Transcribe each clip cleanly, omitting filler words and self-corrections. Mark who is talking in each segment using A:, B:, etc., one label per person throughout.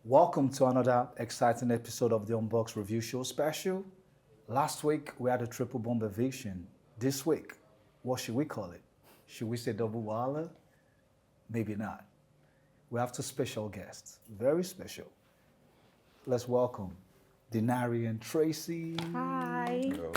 A: Welcome to another exciting episode of the Unboxed Review Show special. Last week, we had a triple bomb eviction. This week, what should we call it? Should we say double walla? Maybe not. We have two special guests, very special. Let's welcome Denari and Tracy.
B: Hi.
C: Yo,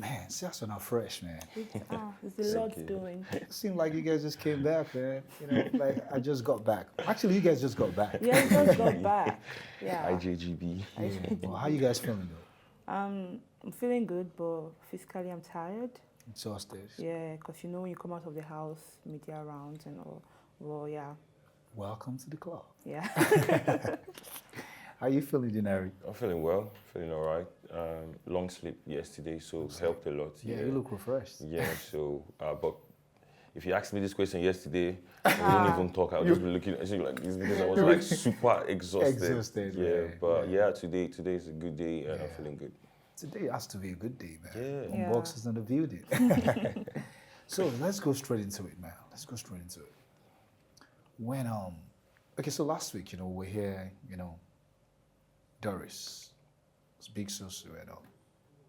A: Man, see us not fresh, man.
B: It's a lot doing.
A: It seemed like you guys just came back, man. Like I just got back. Actually, you guys just got back.
B: Yeah, we just got back. Yeah.
C: IJGB.
A: Yeah. Well, how you guys feeling though?
B: I'm feeling good, but physically I'm tired.
A: Exhausted.
B: Yeah, because when you come out of the house, media rounds and all. Well, yeah.
A: Welcome to the club.
B: Yeah.
A: How you feeling, Denari?
C: I'm feeling well, feeling all right. Long sleep yesterday, so helped a lot.
A: Yeah, you look refreshed.
C: Yeah, so, but if you asked me this question yesterday, I wouldn't even talk. I would just be looking at you like this because I was like super exhausted.
A: Exhausted,
C: Yeah,
A: man.
C: but yeah, today is a good day and I'm feeling good.
A: Today has to be a good day, man.
C: Yeah.
B: Yeah.
A: Unboxed is in the building. So let's go straight into it, man. Let's go straight into it. When okay, so last week, we're here, Doris, it's big Susu and all.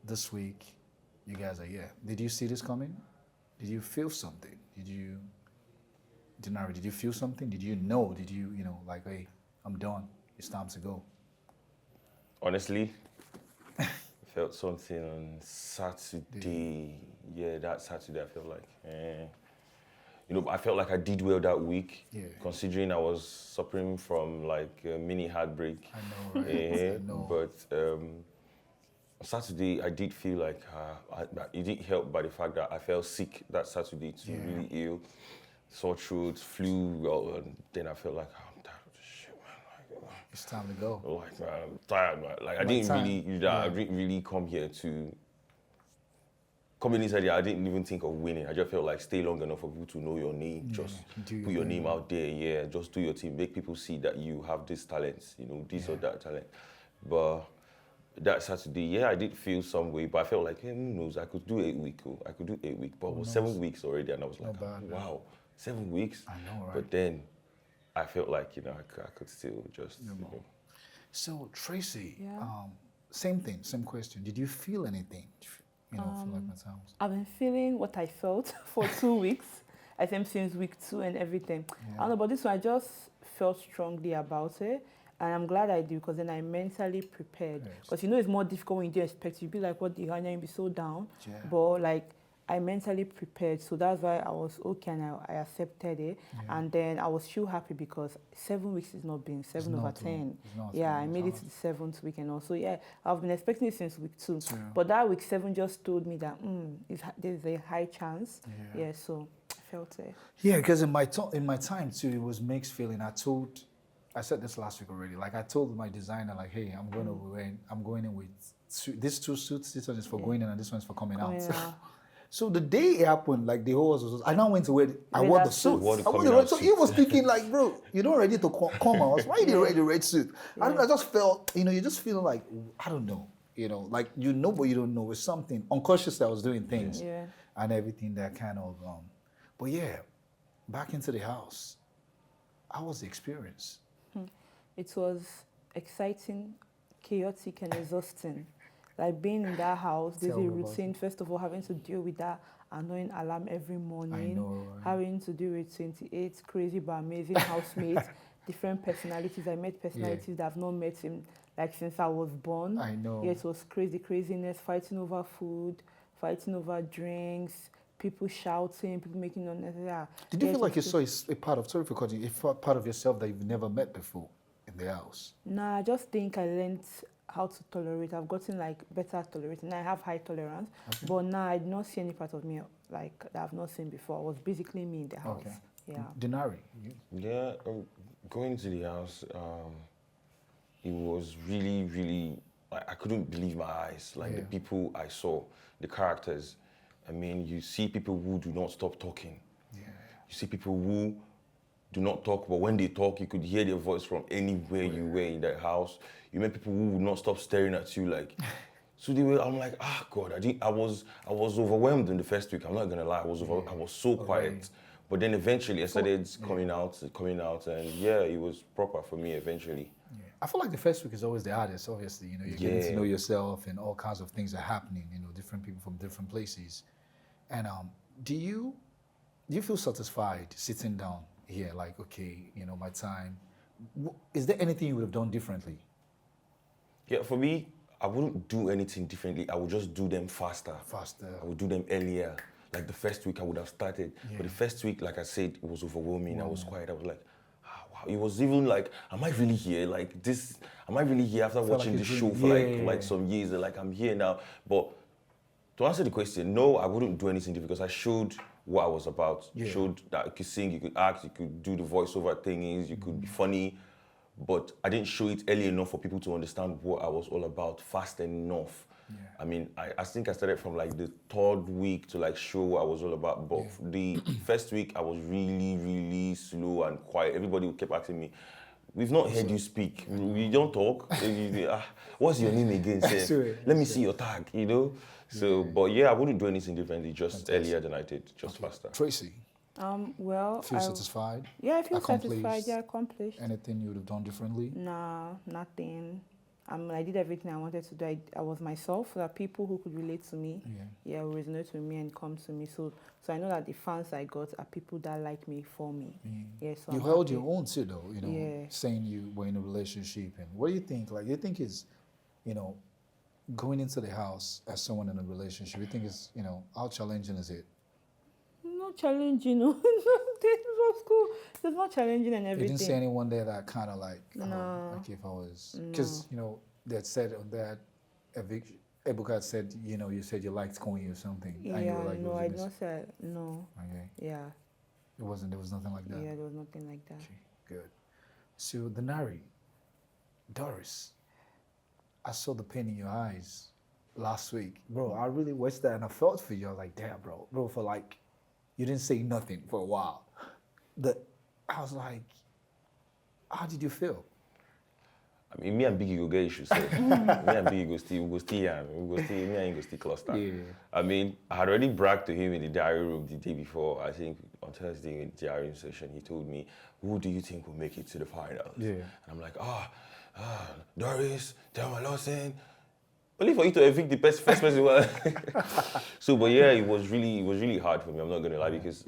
A: This week, you guys are here. Did you see this coming? Did you feel something? Denari, did you feel something? Did you know? Did you, like, hey, I'm done. It's time to go.
C: Honestly, I felt something on Saturday. Yeah, that Saturday I felt like, I felt like I did well that week, considering I was suffering from like a mini heartbreak.
A: I know, right? I know.
C: But on Saturday, I did feel like it did help by the fact that I felt sick that Saturday, too, really ill, sore throat, flu, and then I felt like, I'm tired of this shit, man. Like,
A: It's time to go.
C: like, man, I'm tired, man. Like, I didn't really come here to. Coming inside here, I didn't even think of winning. I just felt like stay long enough for people to know your name. Just put your name out there, just do your thing. Make people see that you have this talent, this or that talent. But that Saturday, I did feel some way, but I felt like, who knows, I could do 8 weeks. I could do 8 weeks, but it was 7 weeks already, and I was like, wow, 7 weeks?
A: I know, right?
C: But then I felt like, I could still just,
A: So, Tracy,
B: Yeah.
A: same thing, same question. Did you feel anything? Feel like my time was...
B: I've been feeling what I felt for 2 weeks. I think since week 2 and everything. I don't know, but this one I just felt strongly about it. And I'm glad I do because then I mentally prepared. Because it's more difficult when you don't expect. You'd be like, what the hell, you'd be so down.
A: Yeah.
B: But like, I mentally prepared. So that's why I was okay and I accepted it.
A: Yeah.
B: And then I was still happy because 7 weeks is not being 7 over 10. Yeah, I made it to the 7th week and also, I've been expecting it since week 2.
A: True.
B: But that week 7 just told me that there's a high chance.
A: Yeah.
B: So I felt it.
A: Yeah, because in my time too, it was mixed feeling. I said this last week already. Like I told my designer, like, hey, I'm going in with these 2 suits. This one is for going in and this one is for coming out. So the day it happened, like the whole was, I now went to wear. I wore the suit. So he was thinking like, bro, you're not ready to come out. Why you wear the red suit? I just felt, you just feel like, I don't know, like but you don't know. It's something unconsciously I was doing things and everything that kind of. But back into the house. How was the experience?
B: It was exciting, chaotic, and exhausting. Like being in that house, there's a routine. First of all, having to deal with that annoying alarm every morning.
A: I know, right?
B: Having to deal with 28 crazy but amazing housemates, different personalities. I met personalities that I've not met since I was born.
A: I know.
B: Yeah, it was craziness, fighting over food, fighting over drinks, people shouting, people making unnecessary.
A: Did you feel like you saw a part of yourself that you've never met before in the house?
B: Nah, I just think I learned how to tolerate. I've gotten better at tolerating. I have high tolerance, but now I did not see any part of me that I've not seen before. I was basically me in the house.
A: Okay.
B: Yeah.
A: Denari.
C: Yeah, going to the house, it was really, really, I couldn't believe my eyes. Like the people I saw, the characters. I mean, you see people who do not stop talking.
A: Yeah.
C: You see people who do not talk, but when they talk, you could hear their voice from anywhere you were in that house. You met people who would not stop staring at you like, so I'm like, God, I was overwhelmed in the first week. I'm not gonna lie, I was so quiet. But then eventually I started coming out, and yeah, it was proper for me eventually.
A: Yeah. I feel like the first week is always the hardest, obviously. You know, you're getting to know yourself and all kinds of things are happening, you know, different people from different places. And do you feel satisfied sitting down here, like, okay, you know, my time? Is there anything you would have done differently?
C: Yeah, for me, I wouldn't do anything differently. I would just do them faster. I would do them earlier. Like the first week I would have started. But the first week, like I said, it was overwhelming. I was quiet. I was like, wow. It was even like, am I really here? Like this, am I really here after watching this show for like some years? Like I'm here now. But to answer the question, no, I wouldn't do anything different because I showed what I was about. Showed that you could sing, you could act, you could do the voiceover things, you could be funny. But I didn't show it early enough for people to understand what I was all about fast enough. I mean, I think I started from like the third week to like show what I was all about. But the first week, I was really, really slow and quiet. Everybody kept asking me, we've not heard you speak. We don't talk. What's your name again? Let me see your tag, you know? So, but yeah, I wouldn't do anything differently, just earlier than I did, just faster.
A: Tracy?
B: Well,
A: feel satisfied?
B: Yeah, I feel satisfied. Yeah, accomplished.
A: Anything you would have done differently?
B: Nah, nothing. I did everything I wanted to do. I was myself. There are people who could relate to me. Who resonate with me and come to me. So I know that the fans I got are people that like me for me. Yeah, so
A: you held your own too, though. You know, saying you were in a relationship. And what do you think? Like, you think is, you know, going into the house as someone in a relationship, you think is, you know, how challenging is it?
B: Not challenging, no. This was cool. It's not challenging and everything.
A: You didn't see anyone there that kind of like,
B: no.
A: Like if I was, because, you know, they had said on that eviction, Ebuka had said, you know, you said you liked Konyi or something.
B: Yeah,
A: and you were like,
B: no, I don't say, no.
A: Okay.
B: Yeah.
A: There was nothing like that?
B: Yeah, there was nothing like that.
A: Okay, good. So, Denari, Doris, I saw the pain in your eyes last week. Bro, I really watched that and I felt for you. I was like, damn, bro, for like, you didn't say nothing for a while. I was like, how did you feel?
C: I mean, me and Biggie go get issues. So. Me and Biggie go still, me and him go still cluster.
A: Yeah.
C: I mean, I had already bragged to him in the diary room the day before. I think on Thursday in the diary session, he told me, who do you think will make it to the finals? Yeah. And I'm like, Doris, Thelma Lawson. Only for you to evict the first person. So, but yeah, it was really hard for me. I'm not gonna lie, because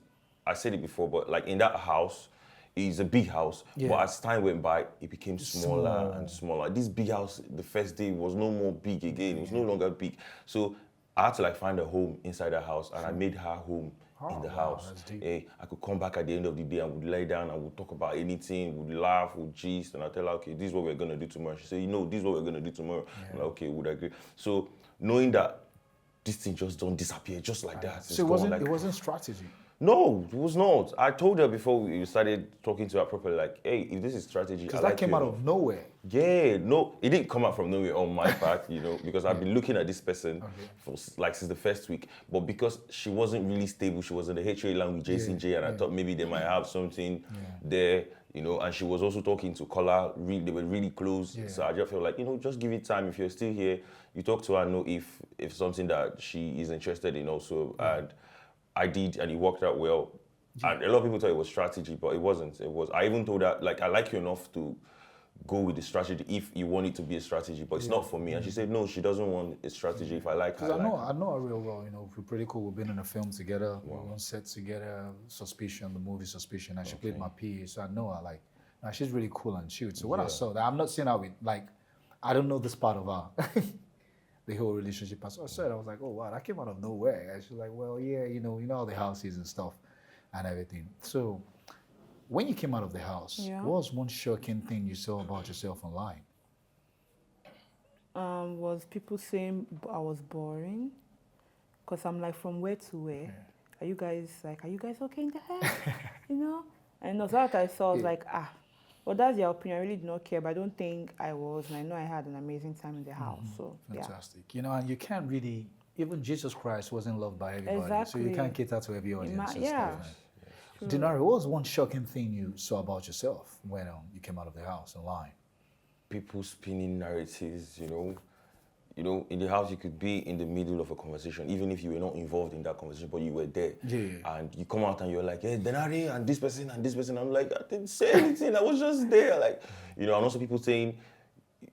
C: I said it before, but like in that house, it's a big house. But as time went by, it became smaller and smaller. This big house, the first day was no more big again. It was no longer big. So I had to like find a home inside the house, and I made her home in the house. I could come back at the end of the day and would lay down and would talk about anything, would laugh, would gist, and I tell her, okay, this is what we're gonna do tomorrow. She said, this is what we're gonna do tomorrow. I'm like, okay, would agree. So knowing that this thing just don't disappear just like that.
A: So it wasn't strategy.
C: No, it was not. I told her before we started talking to her properly, like, hey, if this is strategy,
A: because that came out of nowhere.
C: Yeah, no, it didn't come out from nowhere on my part, because I've been looking at this person for like since the first week. But because she wasn't really stable, she was in the HOA line with JCJ, and I thought maybe they might have something there, and she was also talking to Kola, they were really close. So I just felt like, just give it time. If you're still here, you talk to her, know if something that she is interested in also. And I did, and it worked out well. And a lot of people thought it was strategy, but it wasn't. I even told her, like, I like you enough to go with the strategy if you want it to be a strategy, but it's not for me. And she said, no, she doesn't want a strategy. If I like her,
A: I know her real well. We're pretty cool. We've been in a film together. We were on set together. Suspicion, the movie Suspicion, and she played my PA, so I know her. Like, now she's really cool and cute. So when I saw that, I'm not saying her with like, I don't know this part of her. The whole relationship. So I said, I was like, oh wow, that came out of nowhere. And she's like, well, yeah, you know how the house is and stuff and everything. So when you came out of the house, what was one shocking thing you saw about yourself online?
B: Was people saying I was boring? Because I'm like, from where to where? Are you guys okay in the head? And so that I saw, I was like, well, that's your opinion. I really do not care, but I don't think I was, and I know I had an amazing time in the house. So
A: fantastic. And you can't really, even Jesus Christ wasn't loved by everybody.
B: Exactly.
A: So you can't cater to every audience.
B: Sure.
A: Denari, what was one shocking thing you saw about yourself when you came out of the house online?
C: People spinning narratives, you know, in the house, you could be in the middle of a conversation, even if you were not involved in that conversation, but you were there.
A: Yeah.
C: And you come out and you're like, hey, Denari and this person and this person. I'm like, I didn't say anything. I was just there. Like, you know, and also people saying,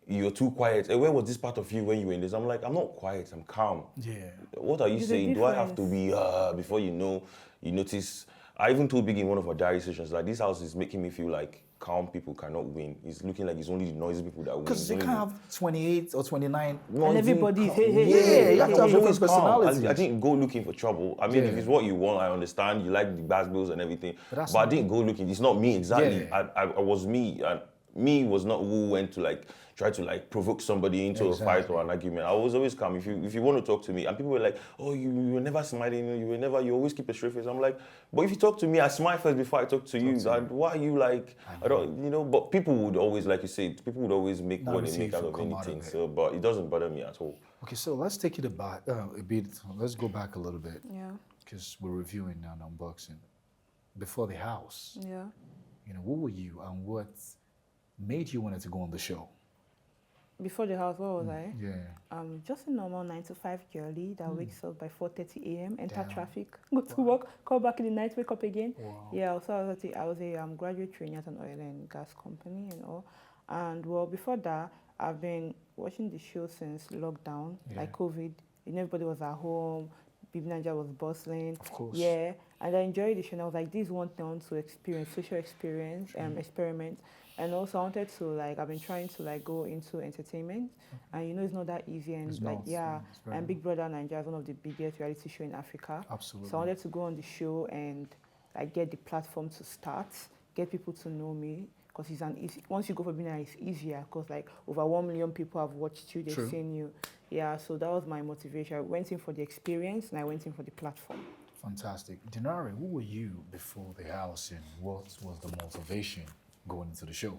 C: you're too quiet. Hey, where was this part of you when you were in this? I'm like, I'm not quiet. I'm calm.
A: Yeah.
C: What are you
B: There's a
C: saying? Do I have to
B: difference.
C: be, before you know, you notice? I even told Biggie in one of my diary sessions, like, this house is making me feel like calm people cannot win. It's looking like it's only the noisy people that win.
A: Because they can't have 28 or 29.
B: And everybody's hey, hey,
A: Yeah,
B: hey,
A: you have
B: hey,
A: to have
B: hey,
A: different
B: hey.
A: personalities.
C: I didn't go looking for trouble. I mean,
A: Yeah.
C: if it's what you want, I understand. You like the bass bills and everything.
A: that's
C: But I
A: not
C: didn't go looking. It's not me exactly.
A: Yeah.
C: I was me. And me was not who went to like try to like provoke somebody into a fight or an argument. I was always calm. If you want to talk to me, and people were like, oh, you were never smiling. You always keep a straight face. I'm like, but if you talk to me, I smile first before I talk to you. And why are you like, I don't, you know, but people would always, like you said, people would always make what they make out of anything. So, but it doesn't bother me at all.
A: Okay, so let's take it back a bit. Let's go back a little bit.
B: Yeah.
A: Because we're reviewing and unboxing. Before the house,
B: Yeah.
A: you know, who were you and what made you want to go on the show?
B: Before the house, what was I?
A: Yeah.
B: Just a normal 9 to 5 girlie that wakes up by 4:30 a.m., enter
A: Damn.
B: traffic, go to work, call back in the night, wake up again.
A: Wow.
B: Yeah, also I was a graduate trainee at an oil and gas company and all. And well, before that, I've been watching the show since lockdown, like COVID. You know, everybody was at home. Baby Naija was bustling.
A: Of course.
B: Yeah, and I enjoyed the show. And I was like, this is one thing I want to experience, social experience, experiment. And also I wanted to like, I've been trying to like go into entertainment, and you know it's not that easy. And
A: It's
B: like
A: not,
B: yeah,
A: it's very
B: and Big Brother Naija is one of the biggest reality show in Africa.
A: Absolutely.
B: So I wanted to go on the show and like get the platform to start, get people to know me. Because it's an easy, once you go for Bina, it's easier because like over 1 million people have watched you, they've
A: True.
B: seen you. Yeah, so that was my motivation. I went in for the experience and I went in for the platform.
A: Fantastic. Denari, who were you before the house and what was the motivation going into the show?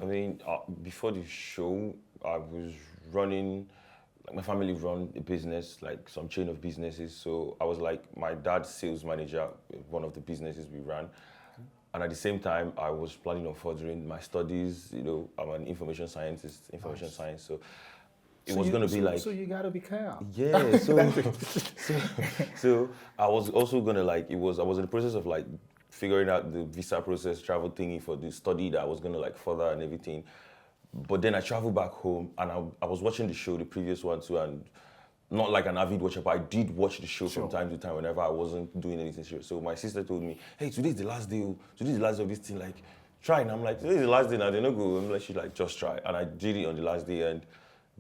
C: I mean, before the show, I was running, like my family run a business, like some chain of businesses. So I was like my dad's sales manager, one of the businesses we ran. And at the same time, I was planning on furthering my studies. You know, I'm an information scientist, information science. So it was going to be like...
A: So you got to be calm.
C: Yeah, so I was also going to like, I was in the process of like figuring out the visa process, travel thingy for the study that I was going to like further and everything. But then I traveled back home and I was watching the show, the previous one too, and not like an avid watcher, but I did watch the show from time to time whenever I wasn't doing anything serious. So my sister told me, hey, today's the last day of this thing, like, try. And I'm like, today's the last day, now they don't go. I'm like, she's like, just try. And I did it on the last day, and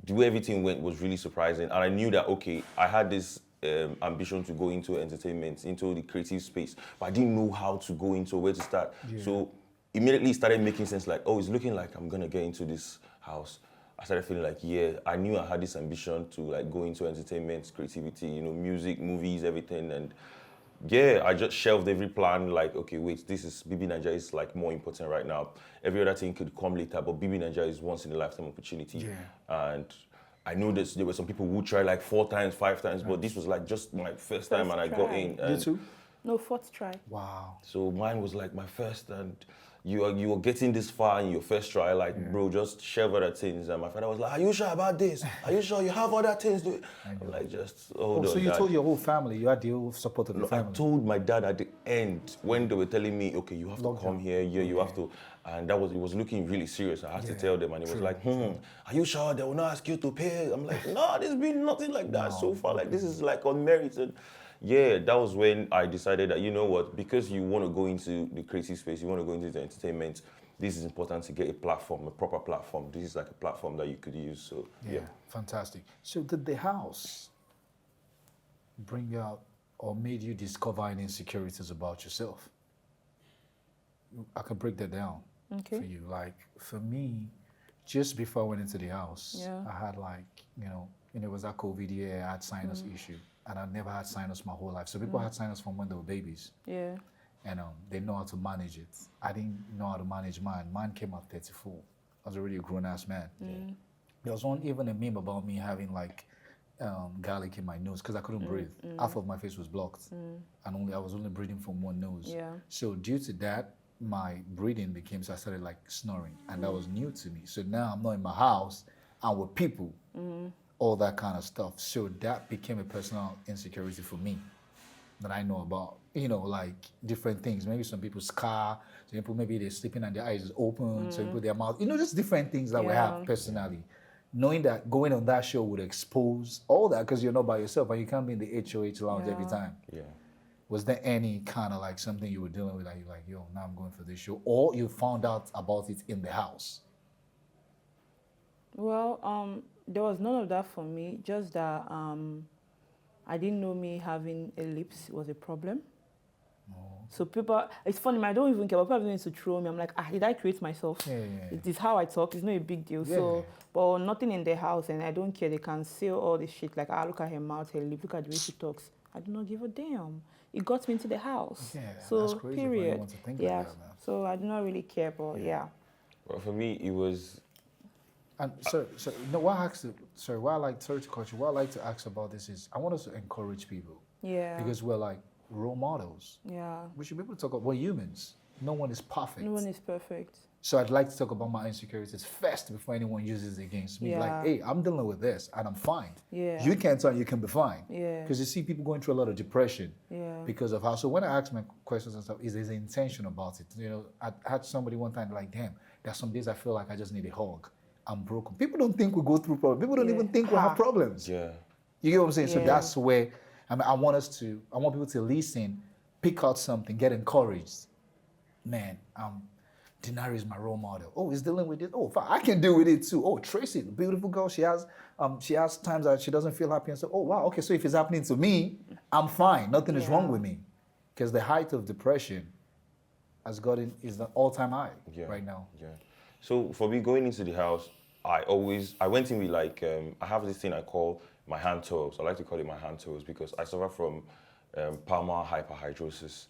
C: the way everything went was really surprising. And I knew that, okay, I had this ambition to go into entertainment, into the creative space, but I didn't know how to go into where to start. Yeah. So immediately it started making sense, like, oh, it's looking like I'm gonna get into this house. I started feeling like, yeah, I knew I had this ambition to like go into entertainment, creativity, you know, music, movies, everything. And yeah, I just shelved every plan, like, okay, wait, BB Naija is like more important right now. Every other thing could come later, but BB Naija is once in a lifetime opportunity. Yeah. And I know that there were some people who tried like 4 times, 5 times, but this was like just my first time and I got in. And
A: you too?
B: No, 4th try.
A: Wow.
C: So mine was like my first, and you are getting this far in your first try, like, bro, just shelve other things. And my father was like, are you sure about this? Are you sure you have other things? I'm like, just hold on.
A: So you told your whole family, you had the whole support of your family?
C: I told my dad at the end when they were telling me, okay, you have to come here, you have to, and it was looking really serious. I had to tell them, and he was like, are you sure they will not ask you to pay? I'm like, no, there's been nothing like that so far. Like, this is like on merit. And yeah, that was when I decided that, you know what, because you want to go into the creative space, you want to go into the entertainment, this is important to get a platform, a proper platform. This is like a platform that you could use, so yeah.
A: Fantastic. So did the house bring out or made you discover any insecurities about yourself? I can break that down for you. Like, for me, just before I went into the house, I had like, it was that COVID year, I had sinus issue. And I never had sinus my whole life. So people had sinus from when they were babies. Yeah. And they know how to manage it. I didn't know how to manage mine. Mine came at 34. I was already a grown-ass man. There was even a meme about me having like garlic in my nose because I couldn't breathe. Half of my face was blocked. And I was only breathing from one nose. Yeah. So due to that, my breathing became, so I started like snoring. And that was new to me. So now I'm not in my house, I'm with people. all that kind of stuff. So that became a personal insecurity for me that I know about. Like different things. Maybe some people scar, some people maybe they're sleeping and their eyes is open, some people their mouth, just different things that we have personally. Knowing that going on that show would expose all that because you're not by yourself and you can't be in the HOH lounge every time.
C: Yeah.
A: Was there any kind of like something you were dealing with that you're like, yo, now I'm going for this show? Or you found out about it in the house?
B: Well, there was none of that for me. Just that I didn't know me having a lips was a problem. So people, it's funny, I don't even care, but people are going to throw me. I'm like, did I create myself? It is how I talk, it's not a big deal. So, but nothing in the house, and I don't care. They can say all this shit, like, look at her mouth, her lip, look at the way she talks. I do not give a damn. It got me into the house. So,
A: that's crazy
B: period.
A: To think like that, man.
B: So I do not really care, but
C: Well, for me, it was...
A: And sorry, what I like to ask about this is, I want us to encourage people. Because we're like role models. We should be able to talk about, we're humans. No one is perfect.
B: No one is perfect.
A: So I'd like to talk about my insecurities first before anyone uses it against me. Like, hey, I'm dealing with this and I'm fine. You can't tell you can be fine. Because you see people going through a lot of depression because of how. So when I ask my questions and stuff, is there intention about it? I had somebody one time like, damn, there's some days I feel like I just need a hug. I'm broken. People don't think we go through problems. People don't even think we have problems. You get what I'm saying? So that's where I want people to listen, pick out something, get encouraged. Man, Denari is my role model. Oh, he's dealing with it. Oh, I can deal with it too. Oh, Tracy, the beautiful girl, she has times that she doesn't feel happy and so, oh wow, okay, so if it's happening to me, I'm fine. Nothing is wrong with me. Because the height of depression is the all-time high right now.
C: So for me, going into the house, I went in with like, I have this thing I call my hand toes. I like to call it my hand toes because I suffer from palmar hyperhidrosis,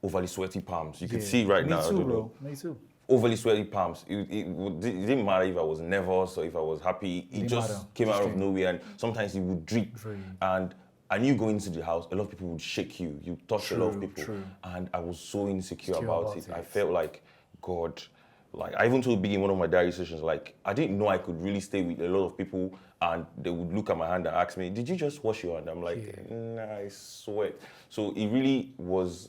C: overly sweaty palms. You can see right now.
A: Me too, bro. Me too.
C: Overly sweaty palms. It didn't matter if I was nervous or if I was happy. It just came out of nowhere, and sometimes it would drip. And I knew going into the house, a lot of people would shake you. You touch a lot of people, and I was so insecure about it. I felt like, God. Like, I even told Biggie in one of my diary sessions, like, I didn't know I could really stay with a lot of people and they would look at my hand and ask me, did you just wash your hand? I'm like, nah, I sweat. So it really was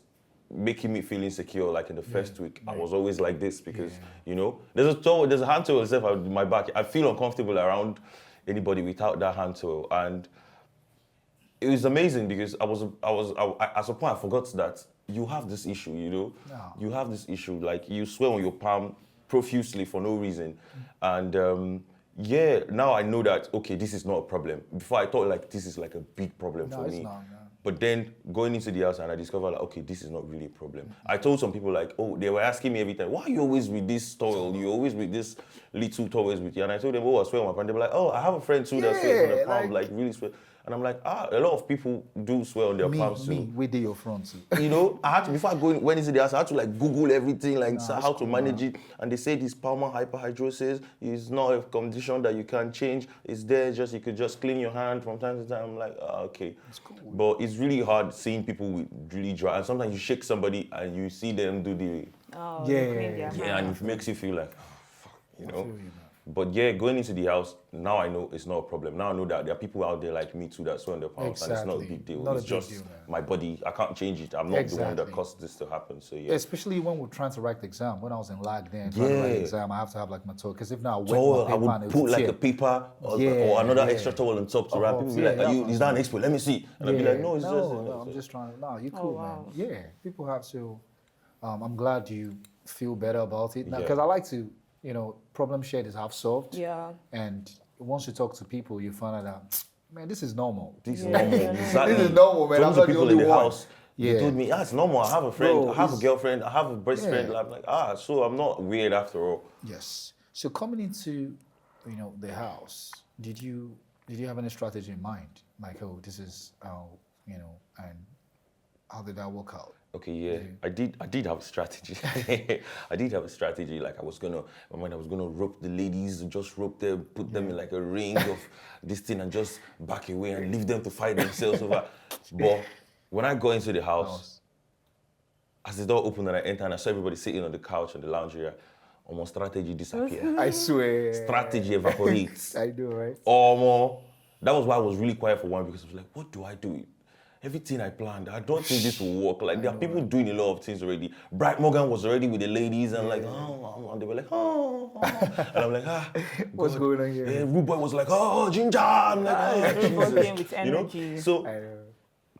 C: making me feel insecure, like in the first week. I was always like this because, there's a hand towel itself on my back. I feel uncomfortable around anybody without that hand towel. And it was amazing because at some point I forgot that you have this issue, You have this issue, like you swear on your palm profusely for no reason. And now I know that, okay, this is not a problem. Before I thought like this is like a big problem for me.
A: Not, no.
C: But then going into the house and I discovered like, okay, this is not really a problem. I told some people like, they were asking me every time, why are you always with this towel? You always with this little towels with you. And I told them, I swear on my palm. They were like, I have a friend too that swears on their palm, like really swear. And I'm like, a lot of people do swear on their palms too.
A: We did your front too.
C: I had to, before I went into the house, I had to like Google everything, like how to manage it. And they say this palmar hyperhidrosis is not a condition that you can change. It's there, you could just clean your hand from time to time. I'm like, okay. That's cool. But it's really hard seeing people with really dry, and sometimes you shake somebody and you see them do the... and it makes you feel like, fuck, But going into the house, now I know it's not a problem. Now I know that there are people out there like me too that swear on their palms, and it's not a big deal. It's just my body. I can't change it. I'm not the one that caused this to happen. So
A: especially when we're trying to write the exam. When I was in lag then, trying to write the exam, I have to have like my towel. Because if not,
C: I would put like a paper or another extra towel on top to wrap. People be like, is that an expert? Let me see. And I'd be like, no, it's just...
A: No, I'm just trying to... No, you cool, man. Yeah, people have to... I'm glad you feel better about it. Because I like to... problem shared is half solved. And once you talk to people, you find out that, man, this is normal.
C: This is normal. Exactly.
A: This is normal, man. I'm not the only one.
C: They told me, it's normal. I have a friend, I have a girlfriend, I have a best friend. I'm like, so I'm not weird after all.
A: Yes. So coming into, the house, did you have any strategy in mind? Like, this is, and how did that work out?
C: Okay, I did have a strategy. I did have a strategy. Like I was gonna rope the ladies, just rope them, put them in like a ring of this thing, and just back away and leave them to fight themselves over. But when I go into the house, as the door opened and I enter and I saw everybody sitting on the couch in the lounge area, almost strategy disappear.
A: I swear.
C: Strategy evaporates.
A: I do, right?
C: Almost. that was why I was really quiet for one, because I was like, what do I do? Everything I planned, I don't think this will work. Like, there are people doing a lot of things already. Bright Morgan was already with the ladies, and and they were like, and I'm like,
A: what's going on here?
C: Yeah, Rude Boy was like, Ginger. I'm like, Jesus.
B: With energy.
C: You know? So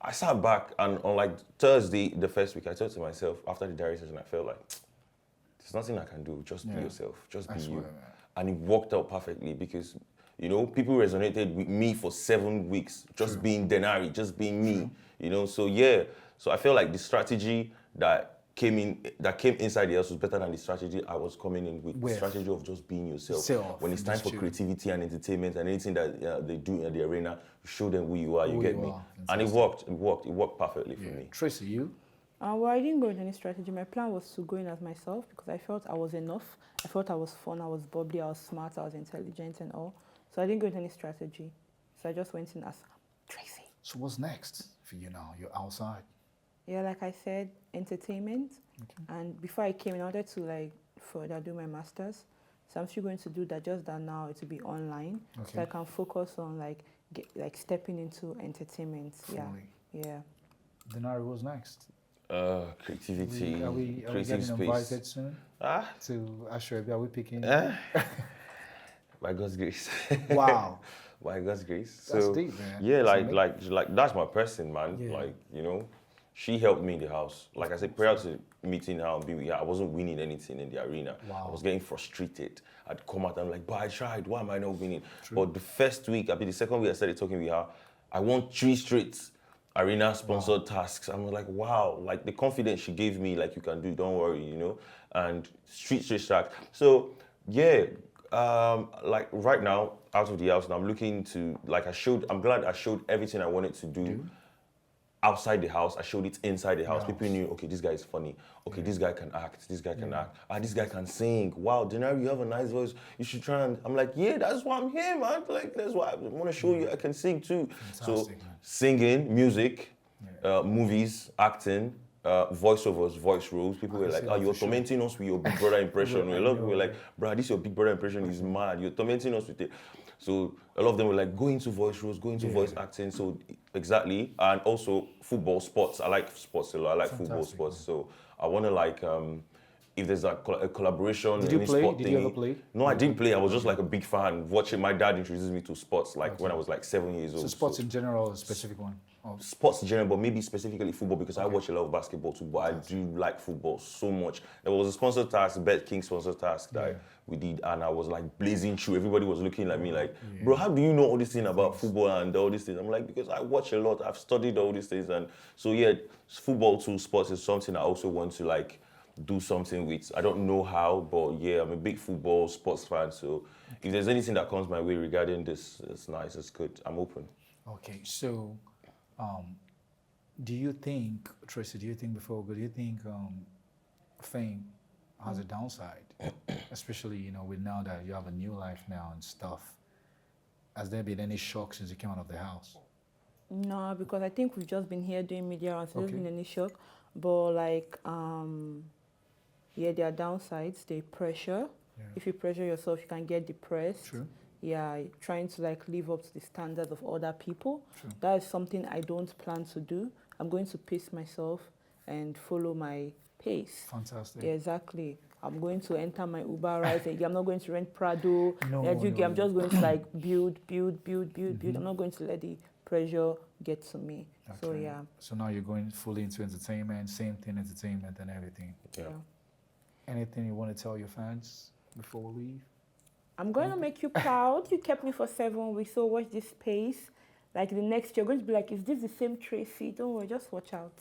C: I sat back, and on like Thursday, the first week, I thought to myself, after the diary session, I felt like, there's nothing I can do. Just be yourself. Just be you. And it worked out perfectly, because, you know, people resonated with me for 7 weeks, just being Denari, just being me, you know. So yeah, so I feel like the strategy that came inside the house was better than the strategy I was coming in with. The strategy of just being yourself. When it's time for creativity and entertainment and anything that they do in the arena, show them who you are. You get me? And it worked. It worked perfectly for me.
A: Tracy, you?
B: Well, I didn't go with any strategy. My plan was to go in as myself, because I felt I was enough. I felt I was fun, I was bubbly, I was smart, I was intelligent and all. So I didn't go with any strategy. So I just went in as Tracy.
A: So what's next for you now? You're outside.
B: Yeah, like I said, entertainment. And before I came in, I wanted to like further do my master's. So I'm still going to do that, just that now it will be online. So I can focus on like stepping into entertainment.
A: Fully.
B: Yeah.
A: Denari, what's next?
C: Creativity.
A: Are we getting invited soon? To Ashrabi? Are we picking?
C: By God's grace.
A: Wow.
C: By God's grace.
A: That's
C: So
A: deep, man.
C: yeah, like that's my person, man. Yeah. Like, you know, she helped me in the house. Like I said, prior to meeting her and being with her, I wasn't winning anything in the arena. Wow. I was getting frustrated. I'd come out and I'm like, but I tried. Why am I not winning? But the first week, the second week I started talking with her, I won 3 straight arena sponsored tasks. I was like, wow, like the confidence she gave me, like, you can do, don't worry, you know, and straight track. So yeah, like right now, out of the house, and I'm looking to, like I'm glad I showed everything I wanted to do outside the house. I showed it inside the house. People knew, okay, this guy is funny. Okay, this guy can act. This guy can act. This guy can sing. Wow, Denari, you have a nice voice. You should try and, I'm like, yeah, that's why I'm here, man. Like, that's why I want to show you I can sing too. Fantastic, so singing, music, movies, acting, voiceovers, voice roles. People were like, you're tormenting us with your Big Brother impression. A lot of people were like, bro, this your Big Brother impression is mad. You're tormenting us with it. So a lot of them were like, go into voice roles, go into voice acting. So exactly. And also football, sports. I like sports a lot. I like football, sports. So I want to like, if there's a collaboration.
A: Did you play? Did you ever play?
C: No, I didn't play. I was just like a big fan. Watching, my dad introduced me to sports like when I was like 7 years old.
A: So sports in general, a specific one?
C: Sports in general, but maybe specifically football, because I watch a lot of basketball too, but I do like football so much. There was a sponsored task, Bet King sponsored task that we did, and I was like blazing through. Everybody was looking at me like, bro, how do you know all these things about football and all these things? I'm like, because I watch a lot, I've studied all these things. And so yeah, football too, sports is something I also want to like do something with. I don't know how, but yeah, I'm a big football sports fan. So if there's anything that comes my way regarding this, it's nice, it's good. I'm open.
A: Okay, so do you think, Tracy, do you think fame has a downside? Especially, you know, with now that you have a new life now and stuff. Has there been any shock since you came out of the house?
B: No, because I think we've just been here doing media and so there's been any shock. But like, yeah, there are downsides, the pressure. Yeah. If you pressure yourself, you can get depressed. True. Yeah, trying to like live up to the standards of other people. True. That is something I don't plan to do. I'm going to pace myself and follow my pace.
A: Fantastic.
B: Yeah, exactly. I'm going to enter my Uber rides. I'm not going to rent Prado. I'm just going to like build. I'm not going to let the pressure get to me. Okay. So yeah.
A: So now you're going fully into entertainment, same thing, entertainment and everything.
C: Yeah.
A: Anything you want to tell your fans before we leave?
B: I'm going to make you proud. You kept me for 7 weeks, so watch this space. Like the next year, you're going to be like, is this the same Tracy? Don't worry, just watch out.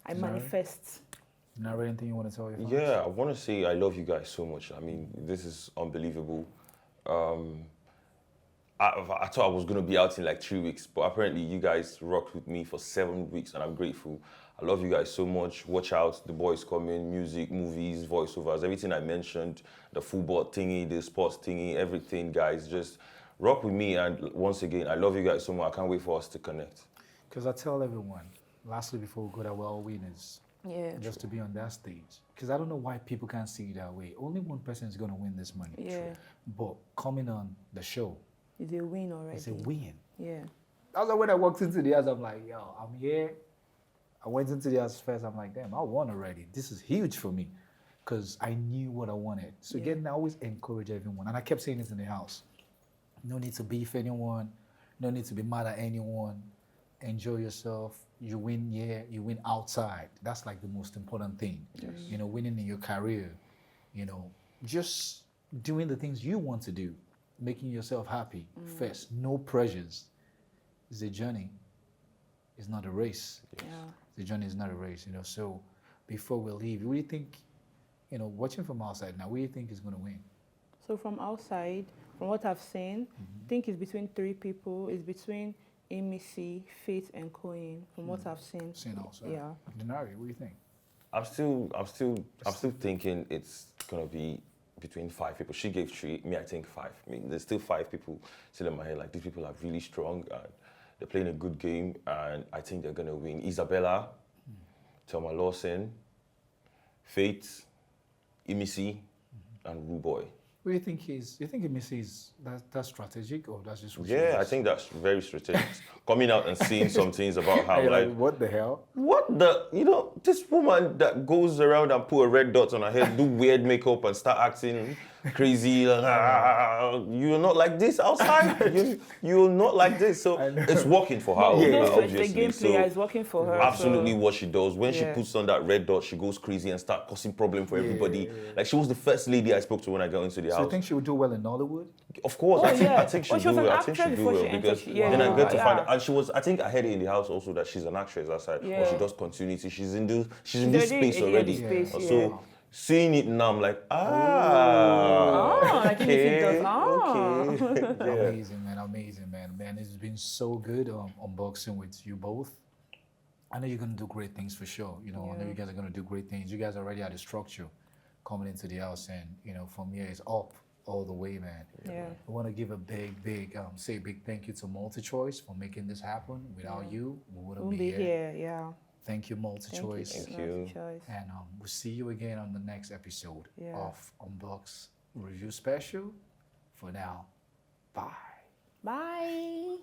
B: I manifest.
A: Not really anything you want to tell your fans?
C: Yeah, I want to say I love you guys so much. I mean, this is unbelievable. I thought I was going to be out in like 3 weeks, but apparently you guys rocked with me for 7 weeks and I'm grateful. I love you guys so much. Watch out, the boys coming, music, movies, voiceovers, everything I mentioned, the football thingy, the sports thingy, everything, guys. Just rock with me. And once again, I love you guys so much. I can't wait for us to connect.
A: Because I tell everyone, lastly, before we go, that we're all winners. Yeah. Just to be on that stage. Because I don't know why people can't see it that way. Only one person is going to win this money. Yeah. But coming on the show,
B: it's a win already.
A: It's a win.
B: Yeah.
A: That's why when I walked into the house, I'm like, yo, I'm here. I went into the house first. I'm like, damn, I won already. This is huge for me because I knew what I wanted. So again, I always encourage everyone. And I kept saying this in the house. No need to beef anyone. No need to be mad at anyone. Enjoy yourself. You win here, you win outside. That's like the most important thing. Yes. You know, winning in your career. You know, just doing the things you want to do. Making yourself happy first. No pressures. It's a journey. It's not a race. Yes. Yeah. The journey is not a race, you know. So before we leave, what do you think, you know, watching from outside now, what do you think is going to win?
B: So from outside, from what I've seen, I think it's between 3 people. It's between Emisi, Faith, and Cohen. From what I've seen.
A: Seen outside.
B: Yeah.
A: Denari, what do you think?
C: I'm still thinking it's gonna be between 5 people. She gave 3. Me, I think 5. I mean, there's still 5 people still in my head. Like, these people are really strong and they're playing a good game, and I think they're gonna win. Isabella, Thelma Lawson, Faith, Emisi, and Ruboy.
A: What do you think you think Emisi is that's strategic, or that's just what
C: Yeah, I think that's very strategic. Coming out and saying some things about how, like,
A: what the hell?
C: What the, you know, this woman that goes around and put a red dot on her head, do weird makeup and start acting crazy, like, you're not like this outside. You're not like this. So it's working for her, obviously.
B: The game player is working for her.
C: Absolutely what she does. When she puts on that red dot, she goes crazy and start causing problem for everybody. Like, she was the first lady I spoke to when I got into the house.
A: So you think she would do well in Nollywood?
C: Of course, I think she'll do well. I think she'll do well because then I get to find out. And she was, I think I heard it in the house also that she's an actress outside. Or she does continuity. She's in this space already. So seeing it now, I'm like,
B: like
C: okay.
A: Amazing, man. Man, it's been so good unboxing with you both. I know you're gonna do great things for sure. You know, I know you guys are gonna do great things. You guys already had a structure coming into the house, and you know, from here it's up all the way, man.
B: Yeah.
A: I want to give a big thank you to MultiChoice for making this happen. Without you, we wouldn't be here.
B: Yeah.
A: Thank you, MultiChoice.
C: Thank you.
A: And we'll see you again on the next episode of Unboxed Review Special. For now, bye.
B: Bye.